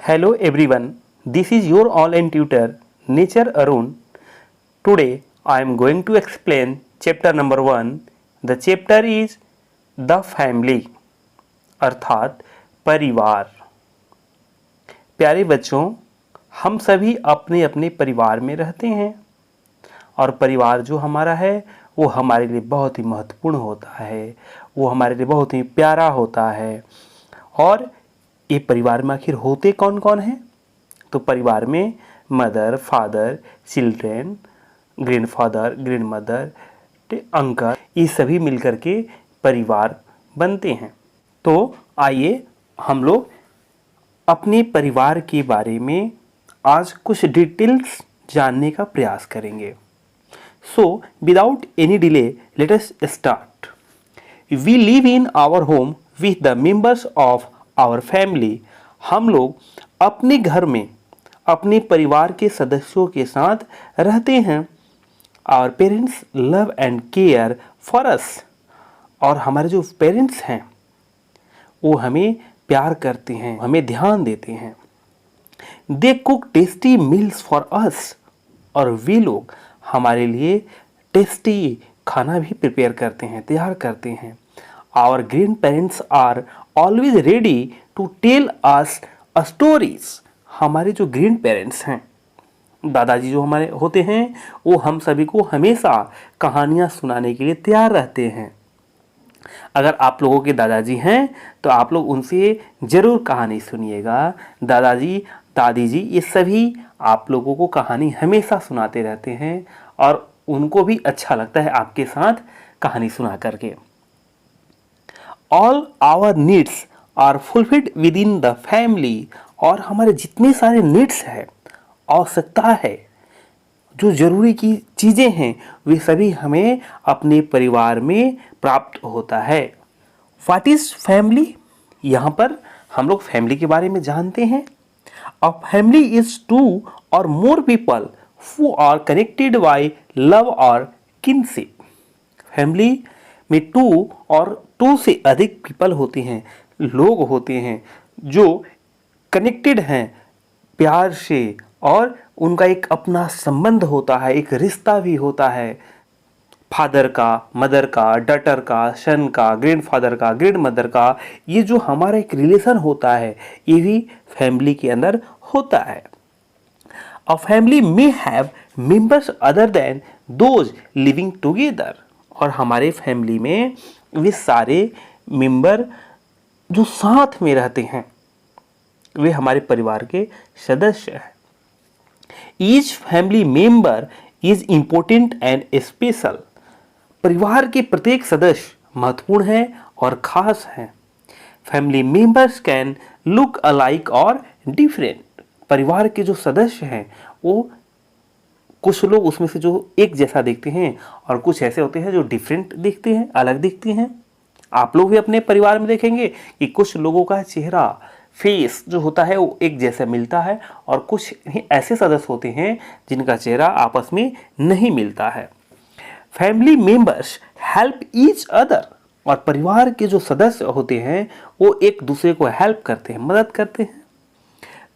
Hello everyone, this is your online tutor Nature Arun. Today I am going to explain chapter number 1. The chapter is The Family अर्थात परिवार। प्यारे बच्चों, हम सभी अपने अपने परिवार में रहते हैं और परिवार जो हमारा है वो हमारे लिए बहुत ही महत्वपूर्ण होता है, वो हमारे लिए बहुत ही प्यारा होता है। और ये परिवार में आखिर होते कौन कौन हैं? तो परिवार में mother, father, children, grandfather, grandmother, uncle, ये सभी मिलकर के परिवार बनते हैं। तो आइए हम लोग अपने परिवार के बारे में आज कुछ डिटेल्स जानने का प्रयास करेंगे। So without any delay let us start. We live in our home with the members of our family. हम लोग अपने घर में अपने परिवार के सदस्यों के साथ रहते हैं। Our parents love and care for us. और हमारे जो पेरेंट्स हैं वो हमें प्यार करते हैं, हमें ध्यान देते हैं। They cook tasty meals for us. और वे लोग हमारे लिए टेस्टी खाना भी प्रिपेयर करते हैं, तैयार करते हैं। Our grand parents are always ready to tell us stories. हमारे जो ग्रैंड पेरेंट्स हैं, दादाजी जो हमारे होते हैं, वो हम सभी को हमेशा कहानियाँ सुनाने के लिए तैयार रहते हैं। अगर आप लोगों के दादाजी हैं तो आप लोग उनसे ज़रूर कहानी सुनिएगा। दादाजी, दादी जी, ये सभी आप लोगों को कहानी हमेशा सुनाते रहते हैं और उनको भी अच्छा लगता है आपके साथ कहानी सुना करके। All our needs are fulfilled within the family. और हमारे जितने सारे नीड्स है, आवश्यकता है, जो ज़रूरी की चीज़ें हैं, वे सभी हमें अपने परिवार में प्राप्त होता है। What is family? यहाँ पर हम लोग फैमिली के बारे में जानते हैं। A family is two or more people who are connected by love और किनशिप। फैमिली में टू और टू से अधिक पीपल होते हैं, लोग होते हैं जो कनेक्टेड हैं प्यार से, और उनका एक अपना संबंध होता है, एक रिश्ता भी होता है। फादर का, मदर का, डॉटर का, सन का, ग्रैंडफादर का, ग्रैंडमदर का, ये जो हमारा एक रिलेशन होता है, ये भी फैमिली के अंदर होता है। A family may have members other than those living together. और हमारे फैमिली में वे सारे मेंबर जो साथ में रहते हैं, वे हमारे परिवार के सदस्य हैं। Each family member is important and special. परिवार के प्रत्येक सदस्य महत्वपूर्ण है और खास हैं। Family members can look alike और डिफरेंट। परिवार के जो सदस्य हैं वो कुछ लोग उसमें से जो एक जैसा दिखते हैं और कुछ ऐसे होते हैं जो डिफरेंट दिखते हैं, अलग दिखते हैं। आप लोग भी अपने परिवार में देखेंगे कि कुछ लोगों का चेहरा, फेस जो होता है वो एक जैसा मिलता है और कुछ ऐसे सदस्य होते हैं जिनका चेहरा आपस में नहीं मिलता है। Family members help each other. और परिवार के जो सदस्य होते हैं वो एक दूसरे को हेल्प करते हैं, मदद करते हैं।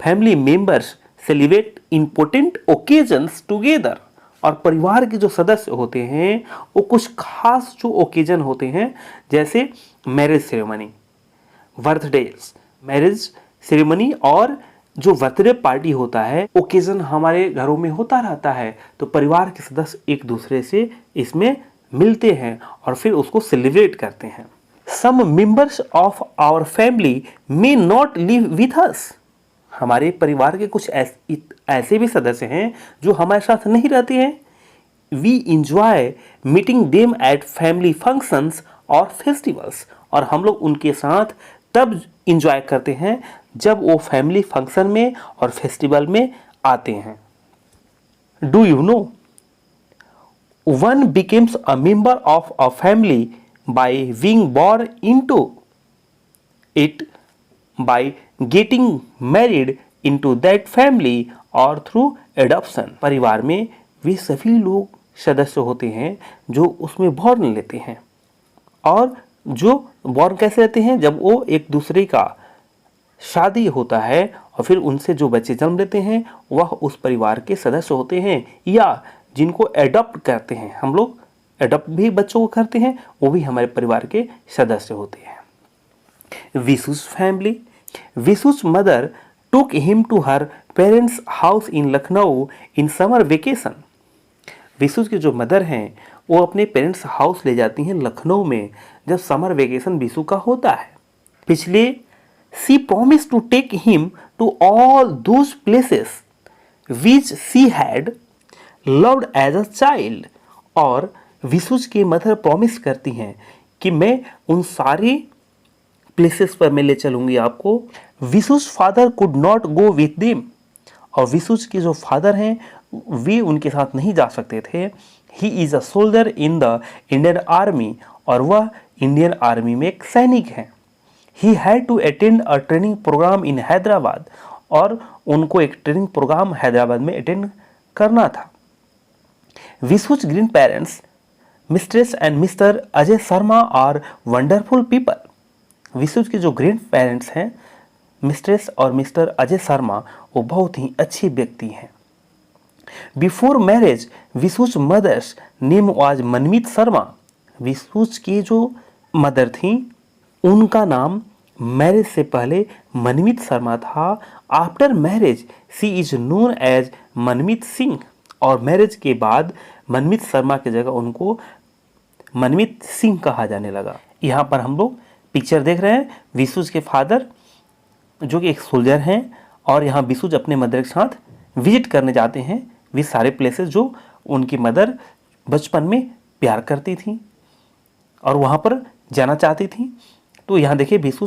Family members celebrate important occasions together. और परिवार के जो सदस्य होते हैं वो कुछ खास जो ओकेजन होते हैं, जैसे marriage ceremony, birthdays, marriage ceremony और जो बर्थडे पार्टी होता है, ओकेजन हमारे घरों में होता रहता है। तो परिवार के सदस्य एक दूसरे से इसमें मिलते हैं और फिर उसको सेलिब्रेट करते हैं। Some members of our family may not live with us. हमारे परिवार के कुछ ऐसे भी सदस्य हैं जो हमारे साथ नहीं रहते हैं। We enjoy meeting them at family functions और फेस्टिवल्स। और हम लोग उनके साथ तब इंजॉय करते हैं जब वो फैमिली फंक्शन में और फेस्टिवल में आते हैं। Do you know one becomes a member of a family by being born into it, by getting married into that family or through adoption. परिवार में वे सभी लोग सदस्य होते हैं जो उसमें बॉर्न लेते हैं। और जो बॉर्न कैसे रहते हैं? जब वो एक दूसरे का शादी होता है और फिर उनसे जो बच्चे जन्म लेते हैं वह उस परिवार के सदस्य होते हैं, या जिनको एडॉप्ट करते हैं, हम लोग एडॉप्ट भी बच्चों को करते हैं, वो भी हमारे परिवार के सदस्य होते हैं। Vishu's family, Vishu's mother took him to her parents' house in Lucknow in summer vacation। Vishu की जो मदर हैं वो अपने पेरेंट्स हाउस ले जाती हैं लखनऊ में जब समर वेकेशन विशु का होता है। पिछले she promise to take him to all those places which she had loved as a child. और विशु की मदर प्रॉमिस करती हैं कि मैं उन सारी प्लेसेस पर मैं ले चलूंगी आपको। Vishu's father could not go with them. और विशु's के जो फादर हैं वे उनके साथ नहीं जा सकते थे। He is a soldier in the Indian army. और वह इंडियन आर्मी में एक सैनिक हैं। He had to attend a training programme in Hyderabad. और उनको एक ट्रेनिंग प्रोग्राम हैदराबाद में अटेंड करना था। Vishu's grand parents mistress and mister Ajay Sharma are wonderful people. Vishu के जो ग्रैंड पेरेंट्स हैं मिस्ट्रेस और मिस्टर अजय शर्मा वो बहुत ही अच्छे व्यक्ति हैं। Before marriage Vishu's mother's name was Manmeet Sharma. Vishu's की जो मदर थी उनका नाम मैरिज से पहले मनमीत शर्मा था। After marriage she is known as Manmeet Singh. और मैरिज के बाद मनमीत शर्मा की जगह उनको मनमीत सिंह कहा जाने लगा। यहाँ पर हम लोग पिक्चर देख रहे हैं विशु's के फादर जो कि एक सोल्जर हैं और यहाँ विशु अपने मदर के साथ विजिट करने जाते हैं वे सारे प्लेसेस जो उनकी मदर बचपन में प्यार करती थी और वहाँ पर जाना चाहती थी। तो यहाँ देखिए विशु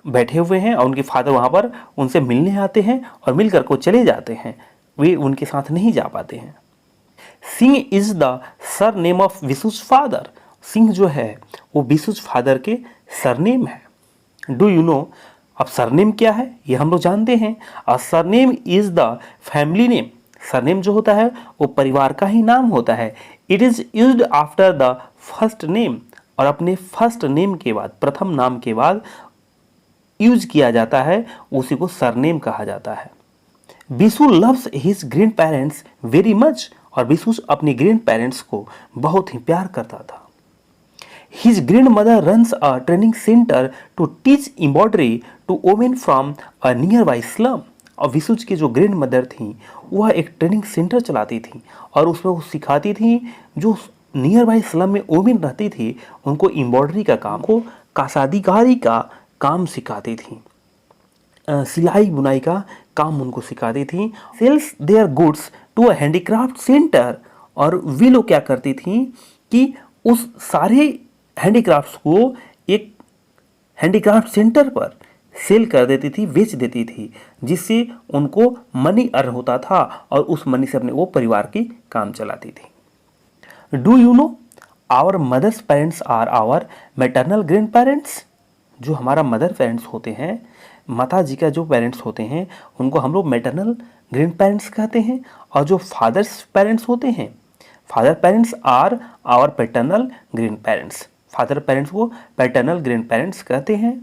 बैठे हुए हैं और उनके फादर वहाँ पर उनसे मिलने आते हैं और मिलकर को चले जाते हैं, वे उनके साथ नहीं जा पाते हैं। Singh is the surname of Vishu's father. Singh जो है वो विशु's फादर के सरनेम है। डू यू नो, अब सरनेम क्या है ये हम लोग जानते हैं। A surname is the family name. Surname जो होता है वो परिवार का ही नाम होता है। It is used after the first name. और अपने फर्स्ट नेम के बाद, प्रथम नाम के बाद यूज किया जाता है, उसी को सरनेम कहा जाता है। Vishu loves his grand parents very much. और विशु अपने ग्रैंड पेरेंट्स को बहुत ही प्यार करता था। His grandmother runs a training center to teach embroidery to women from a nearby slum। और विशु की जो ग्रैंड मदर थी वह एक ट्रेनिंग सेंटर चलाती थी और उसमें वो सिखाती थी जो नियर बाई स्लम में वोमेन रहती थी उनको एम्ब्रॉयडरी का काम, को कासादीकारी का काम सिखाती थी, सिलाई बुनाई का काम उनको सिखाती थी। Sells their goods to a handicraft centre. और वे लोग क्या करती थी कि उस सारे हैंडीक्राफ्ट्स को एक हैंडीक्राफ्ट सेंटर पर सेल कर देती थी, बेच देती थी, जिससे उनको मनी अर्न होता था और उस मनी से अपने वो परिवार की काम चलाती थी। Do you know our mother's parents are our maternal grand parents. जो हमारा मदर पेरेंट्स होते हैं, माता जी का जो पेरेंट्स होते हैं उनको हम लोग मैटरनल ग्रैंड पेरेंट्स कहते हैं। और जो फादर्स पेरेंट्स होते हैं, father parents are our paternal grand parents. Father parents को पैटर्नल ग्रैंड पेरेंट्स कहते हैं।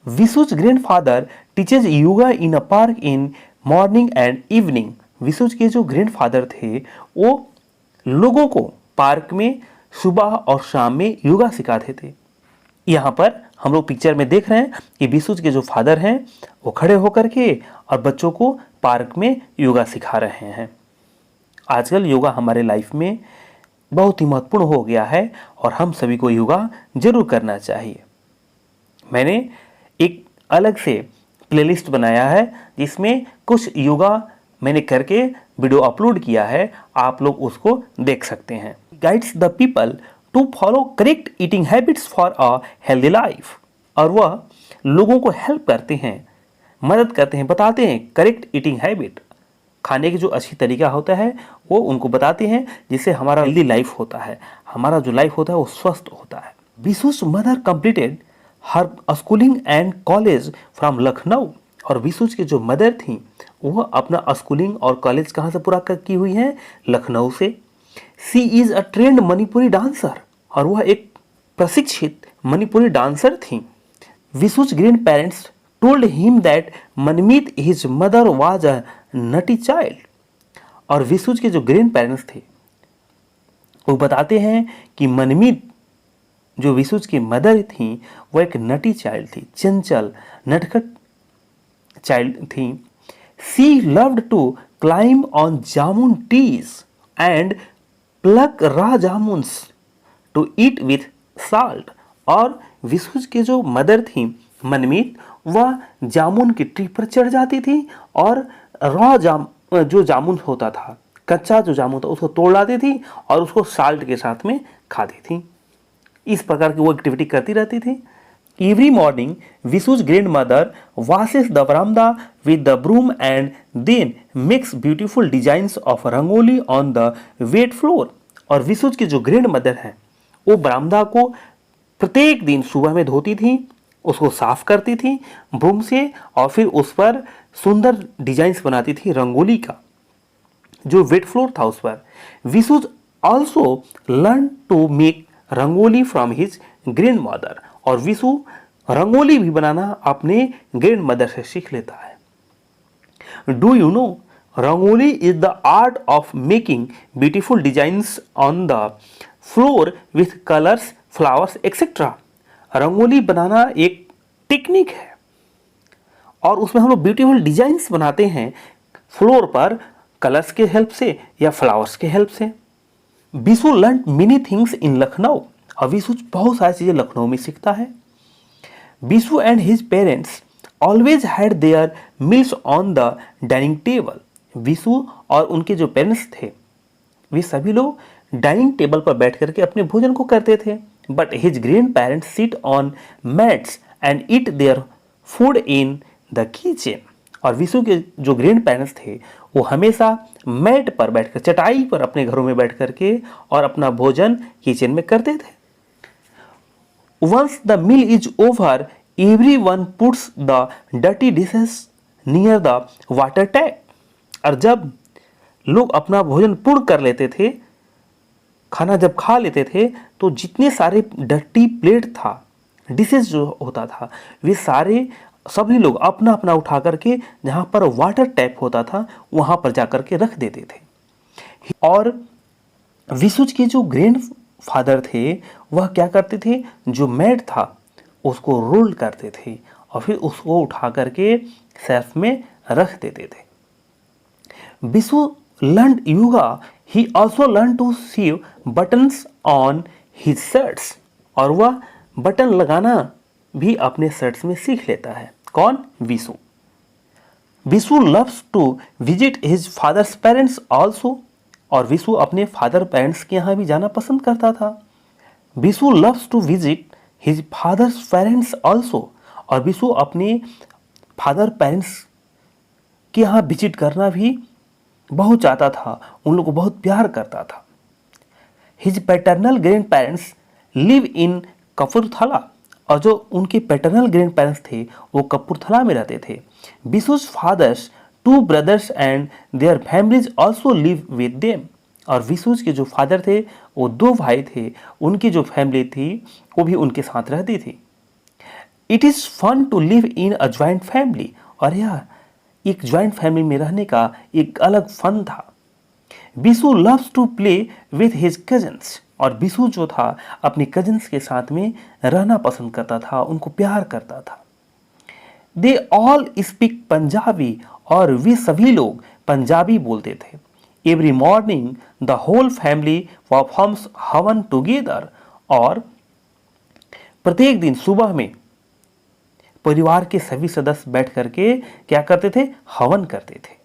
Vishu's grandfather teaches yoga in a park in morning and evening. Vishu's के जो ग्रैंडफादर थे वो लोगों को पार्क में सुबह और शाम में योगा सिखाते थे। यहाँ पर हम लोग पिक्चर में देख रहे हैं कि विशु's के जो फादर हैं वो खड़े होकर के और बच्चों को पार्क में योगा सिखा रहे हैं। आजकल योगा हमारे लाइफ में बहुत ही महत्वपूर्ण हो गया है और हम सभी को योगा जरूर करना चाहिए। मैंने एक अलग से प्लेलिस्ट बनाया है जिसमें कुछ योगा मैंने करके वीडियो अपलोड किया है, आप लोग उसको देख सकते हैं। Guides the people to follow correct eating habits for a healthy life. और वह लोगों को हेल्प करते हैं, मदद करते हैं, बताते हैं करेक्ट ईटिंग हैबिट, खाने की जो अच्छी तरीका होता है वो उनको बताते हैं, जिससे हमारा हेल्दी लाइफ होता है, हमारा जो लाइफ होता है वो स्वस्थ होता है। Vishu's mother completed her schooling and college from Lucknow. और विशु's की जो मदर थी वह अपना स्कूलिंग और कॉलेज कहाँ से पूरा की हुई है? लखनऊ से। She is a trained Manipuri dancer. और वह एक प्रशिक्षित मणिपुरी डांसर थी। Vishu's grand parents told him that Manmeet his mother was a naughty child. और विसूज के जो ग्रैंड पेरेंट्स थे वो बताते हैं कि मनमीत जो विसूज की मदर थी वो एक नटी चाइल्ड थी, चंचल नटखट चाइल्ड थी। She loved to climb on jamun trees and pluck raw jamuns to eat with salt. और विसूज के जो मदर थी मनमीत, वह जामुन की ट्री पर चढ़ जाती थी और जो जामुन होता था, कच्चा जो जामुन था, उसको तोड़ लाती थी और उसको साल्ट के साथ में खाती थी। इस प्रकार की वो एक्टिविटी करती रहती थी। Every morning Vishu's grand mother washes the veranda with the broom and then makes beautiful designs of rangoli on the wet floor। और विसूज की जो ग्रैंड मदर है वो बरामदा को प्रत्येक दिन सुबह में धोती थी, उसको साफ करती थी ब्रूम से और फिर उस पर सुंदर डिजाइन्स बनाती थी रंगोली का, जो वेट फ्लोर था उस पर। Vishu's also learn to make rangoli from his grand mother. और विशु रंगोली भी बनाना अपने ग्रैंड मदर से सीख लेता है। Do you know rangoli is the art of making beautiful designs on the floor with colours flowers etcetera. Rangoli बनाना एक टेक्निक है और उसमें हम लोग ब्यूटीफुल डिजाइन्स बनाते हैं फ्लोर पर कलर्स के हेल्प से या फ्लावर्स के हेल्प से। Vishu learn many things in Lucknow. और विशु बहुत सारी चीज़ें लखनऊ में सीखता है। Vishu and his parents always had there meals on the dining table. Vishu और उनके जो पेरेंट्स थे वे सभी लोग डाइनिंग टेबल पर बैठ करके अपने भोजन को करते थे। But his grand parents sit on mats and eat their food in the kitchen. और विशु के जो ग्रैंड पेरेंट्स थे वो हमेशा मैट पर बैठकर, चटाई पर अपने घरों में बैठ करके और अपना भोजन किचन में करते थे। Once the meal is over, everyone puts the dirty dishes near the water tap। और जब लोग अपना भोजन पूर्ण कर लेते थे, खाना जब खा लेते थे, तो जितने सारे डर्टी प्लेट था, डिशेस जो होता था, वे सारे सभी लोग अपना अपना उठा करके जहाँ पर वाटर टैप होता था वहाँ पर जाकर के रख देते थे। और विशुज के जो ग्रैंड फादर थे वह क्या करते थे, जो मैट था उसको रोल करते थे और फिर उसको उठा करके शेल्फ में रख देते थे। Vishu learn yoga. He also learn to sew buttons on his shirts. और वह बटन लगाना भी अपने शर्ट्स में सीख लेता है। कौन? Vishu. Vishu loves to visit his father's parents also. और विशु अपने फादर पेरेंट्स के यहाँ भी जाना पसंद करता था। Vishu loves to visit his father's parents also. और विशु अपने फादर पेरेंट्स के यहाँ विजिट करना भी बहुत चाहता था, उन लोगों को बहुत प्यार करता था। His paternal grand parents live in Kapurthala. और जो उनके पैटर्नल ग्रैंड पेरेंट्स थे वो कपूरथला में रहते थे। विशुज fathers 2 brothers and their families also live with them। और विशुज के जो फादर थे वो 2 भाई थे, उनकी जो फैमिली थी वो भी उनके साथ रहती थी। It is fun to live in a joint family. और यह एक ज्वाइंट फैमिली में रहने का एक अलग फन था। Vishu loves to play with his cousins. और विशु जो था अपने कजन्स के साथ में रहना पसंद करता था, उनको प्यार करता था। They all speak Punjabi. और वे सभी लोग पंजाबी बोलते थे। Every morning the whole family performs havan together. और प्रत्येक दिन सुबह में परिवार के सभी सदस्य बैठ करके क्या करते थे? हवन करते थे।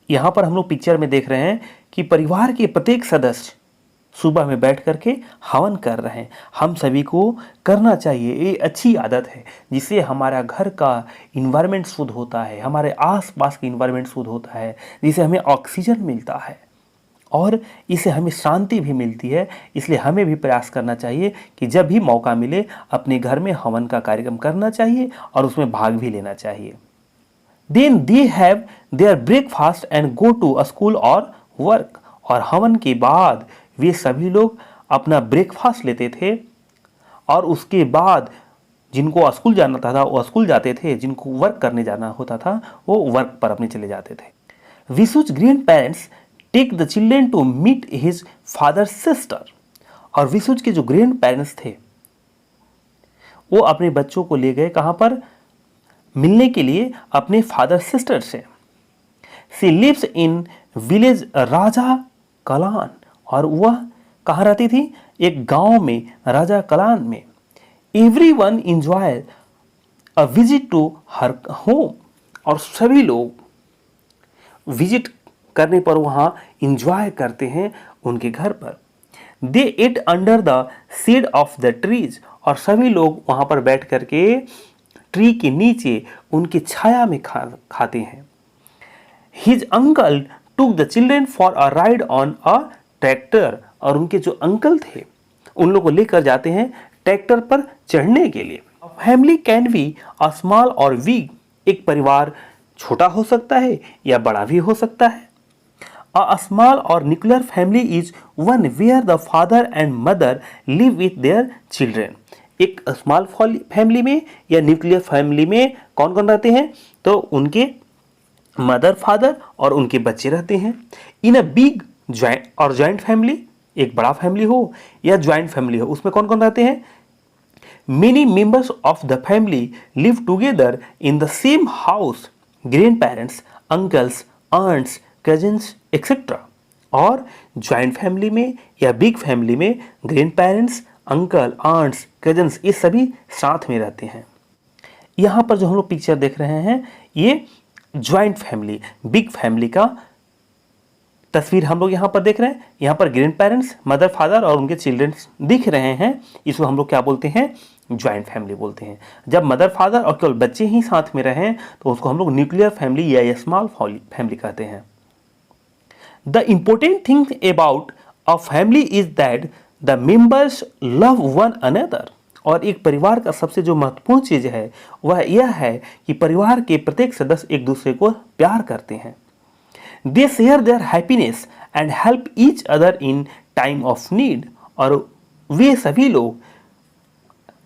यहाँ पर हम लोग पिक्चर में देख रहे हैं कि परिवार के प्रत्येक सदस्य सुबह में बैठ करके हवन कर रहे हैं। हम सभी को करना चाहिए, ये अच्छी आदत है जिससे हमारा घर का इन्वायरमेंट शुद्ध होता है, हमारे आसपास का इन्वायरमेंट शुद्ध होता है, जिससे हमें ऑक्सीजन मिलता है और इससे हमें शांति भी मिलती है। इसलिए हमें भी प्रयास करना चाहिए कि जब भी मौका मिले अपने घर में हवन का कार्यक्रम करना चाहिए और उसमें भाग भी लेना चाहिए। Then they have their breakfast and go to school और वर्क। और हवन के बाद वे सभी लोग अपना ब्रेकफास्ट लेते थे और उसके बाद जिनको स्कूल जाना था वो स्कूल जाते थे, जिनको वर्क करने जाना होता था वो वर्क पर अपने चले जाते थे। Vishu's grand parents take the children to meet his father sister. और विशुज के जो ग्रैंड पेरेंट्स थे वो अपने बच्चों को ले गए कहां पर, मिलने के लिए अपने फादर सिस्टर से। सी लिव्स इन विलेज राजा कलान, और वह कहाँ रहती थी, एक गांव में, राजा कलान में। Everyone enjoy a visit to her home, और सभी लोग विजिट करने पर वहाँ एंजॉय करते हैं उनके घर पर। They eat under the shade of the trees, और सभी लोग वहाँ पर बैठ करके ट्री के नीचे उनकी छाया में खाते हैं। His uncle took the children for a ride on a tractor, और उनके जो अंकल थे उन लोगों को लेकर जाते हैं ट्रैक्टर पर चढ़ने के लिए। Family can be a small और वीक, एक परिवार छोटा हो सकता है या बड़ा भी हो सकता है। A small or nuclear family is one where the father and mother live with their children. एक स्मॉल फैमिली में या न्यूक्लियर फैमिली में कौन कौन रहते हैं, तो उनके मदर फादर और उनके बच्चे रहते हैं। इन अ बिग जॉइंट फैमिली, एक बड़ा फैमिली हो या ज्वाइंट फैमिली हो, उसमें कौन कौन रहते हैं, many members of the family live together in the same house, grandparents, uncles, aunts, cousins et cetera. और ज्वाइंट फैमिली में या बिग फैमिली में grandparents, uncle, aunts, cousins ये सभी साथ में रहते हैं। यहाँ पर जो हम लोग पिक्चर देख रहे हैं ये ज्वाइंट फैमिली, बिग फैमिली का तस्वीर हम लोग यहाँ पर देख रहे हैं। यहाँ पर ग्रैंड पेरेंट्स, मदर फादर और उनके चिल्ड्रन दिख रहे हैं, इसको हम लोग क्या बोलते हैं, ज्वाइंट फैमिली बोलते हैं। जब मदर फादर और केवल बच्चे ही साथ में रहें तो उसको हम लोग न्यूक्लियर फैमिली या स्मॉल फैमिली कहते हैं। The important thing about a family is that the members love one another, और एक परिवार का सबसे जो महत्वपूर्ण चीज है वह यह है कि परिवार के प्रत्येक सदस्य एक दूसरे को प्यार करते हैं। They share their happiness and help each other in time of need, और वे सभी लोग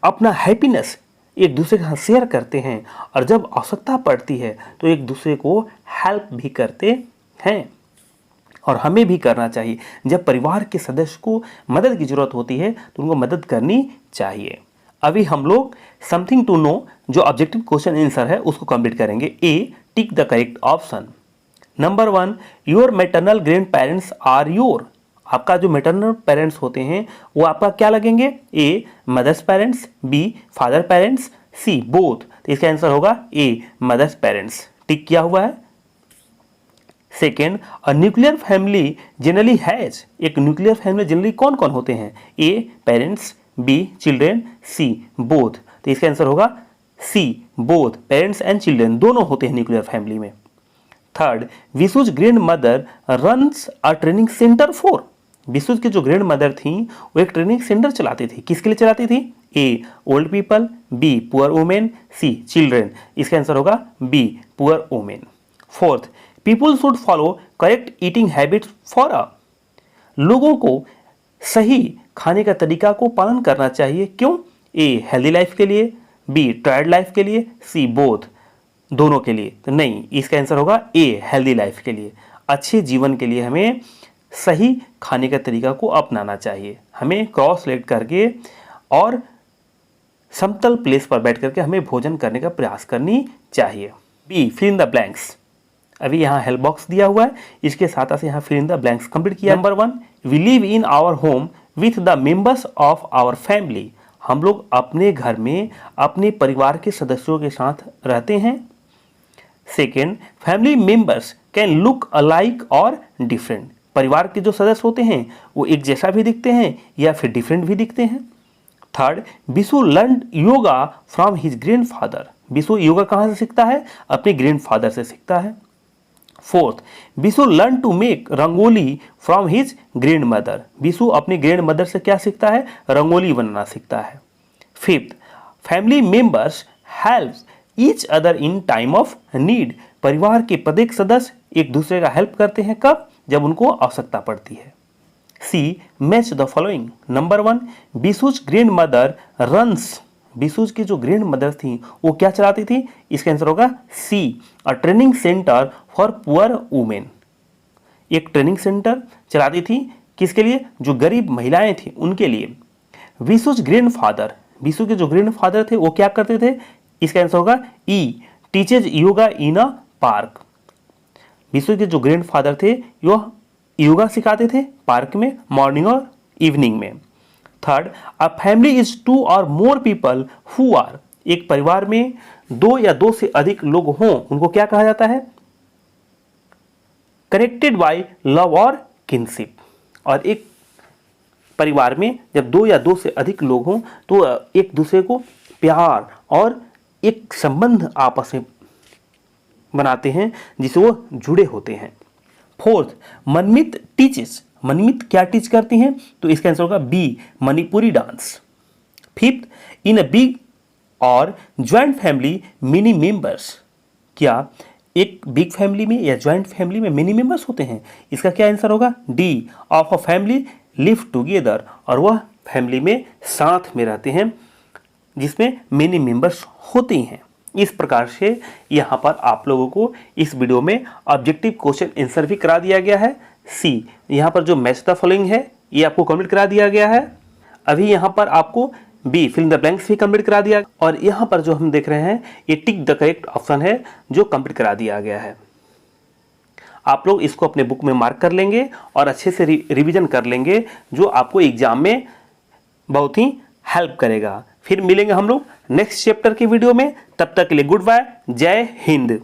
अपना हैप्पीनेस एक दूसरे के साथ शेयर करते हैं, और जब आवश्यकता पड़ती है तो एक दूसरे को हेल्प भी करते हैं। और हमें भी करना चाहिए, जब परिवार के सदस्य को मदद की जरूरत होती है तो उनको मदद करनी चाहिए। अभी हम लोग समथिंग टू नो जो ऑब्जेक्टिव क्वेश्चन आंसर है उसको कंप्लीट करेंगे। A, tick the correct option. Number 1, your maternal grand parents are your, आपका जो मैटरनल पेरेंट्स होते हैं वो आपका क्या लगेंगे, A mother's parents, B father parents, C both. तो इसका आंसर होगा ए मदर्स पेरेंट्स, टिक किया हुआ है। Second, a nuclear family generally has, एक न्यूक्लियर फैमिली जनरली कौन कौन होते हैं, A parents, B children, C both. तो इसका आंसर होगा C both, parents and children दोनों होते हैं न्यूक्लियर फैमिली में। Third, Vishu's grand mother runs a training centre for, Vishu's की जो ग्रैंड मदर थी वो एक ट्रेनिंग सेंटर चलाती थी, किसके लिए चलाती थी, A old people, B poor women, C children. इसका आंसर होगा B poor women. Fourth, people should follow correct eating habits for a, लोगों को सही खाने का तरीका को पालन करना चाहिए, क्यों, ए हेल्दी लाइफ के लिए, बी टायर्ड लाइफ के लिए, सी बोथ दोनों के लिए। तो नहीं, इसका आंसर होगा ए हेल्दी लाइफ के लिए, अच्छे जीवन के लिए हमें सही खाने का तरीका को अपनाना चाहिए। हमें क्रॉस लेग करके और समतल प्लेस पर बैठ करके हमें भोजन करने का प्रयास करनी चाहिए। B fill in the blanks, अभी यहाँ हेल्प बॉक्स दिया हुआ है, इसके साथ साथ यहाँ fill in the blanks complete किया। Number 1, we live in our home with the members of our family, हम लोग अपने घर में अपने परिवार के सदस्यों के साथ रहते हैं। Second, family members can look alike और डिफरेंट, परिवार के जो सदस्य होते हैं वो एक जैसा भी दिखते हैं या फिर डिफरेंट भी दिखते हैं। Third, Bishu learn yoga from his grand father, Bishu yoga कहाँ से सीखता है, अपने ग्रैंड फादर से सीखता है। Fourth, Bishu learn to make rangoli from his grand mother, Bishu अपने ग्रैंड मदर से क्या सीखता है, रंगोली बनाना सीखता है। Fifth, family members help each other in time of need, परिवार के प्रत्येक सदस्य एक दूसरे का हेल्प करते हैं, कब, जब उनको आवश्यकता पड़ती है। C match the following. Number 1, Vishu's grand mother runs Vishu's की जो ग्रैंड मदर थी वो क्या चलाती थी? इसका आंसर होगा C, a training centre for poor women. एक ट्रेनिंग सेंटर चलाती थी किसके लिए? जो गरीब महिलाएं थी उनके लिए। विशुज ग्रैंडफादर, विशु के जो ग्रैंडफादर थे वो क्या करते थे? इसका आंसर होगा ई, teaches yoga in a park. Vishu के जो ग्रैंडफादर थे वो योगा सिखाते थे पार्क में, मॉर्निंग और इवनिंग में। थर्ड, अ फैमिली इज 2 और मोर पीपल हु आर, एक परिवार में 2 या 2 से अधिक लोग हों उनको क्या कहा जाता है? कनेक्टेड बाय लव और किनशिप। और एक परिवार में जब 2 या 2 से अधिक लोग हों तो एक दूसरे को प्यार और एक संबंध आपस में बनाते हैं जिससे वो जुड़े होते हैं। फोर्थ, मनमित टीचेस, मनमित क्या टीच करती हैं? तो इसका आंसर होगा B, Manipuri dance. Fifth, in a big or joint family many members, क्या एक बिग फैमिली में या ज्वाइंट फैमिली में मेनी मेंबर्स होते हैं? इसका क्या आंसर होगा? D, of a family live together, और वह फैमिली में साथ में रहते हैं जिसमें मेनी मेंबर्स होते हैं। इस प्रकार से यहाँ पर आप लोगों को इस वीडियो में ऑब्जेक्टिव क्वेश्चन आंसर भी करा दिया गया है। सी, यहाँ पर जो मैच द फॉलोइंग है ये आपको कंप्लीट करा दिया गया है। अभी यहाँ पर आपको B, fill in the blanks भी कंप्लीट करा दिया, और यहाँ पर जो हम देख रहे हैं ये टिक द करेक्ट ऑप्शन है जो कंप्लीट करा दिया गया है। आप लोग इसको अपने बुक में मार्क कर लेंगे और अच्छे से रिवीजन कर लेंगे, जो आपको एग्जाम में बहुत ही हेल्प करेगा। फिर मिलेंगे हम लोग नेक्स्ट चैप्टर की वीडियो में, तब तक के लिए गुड बाय, जय हिंद।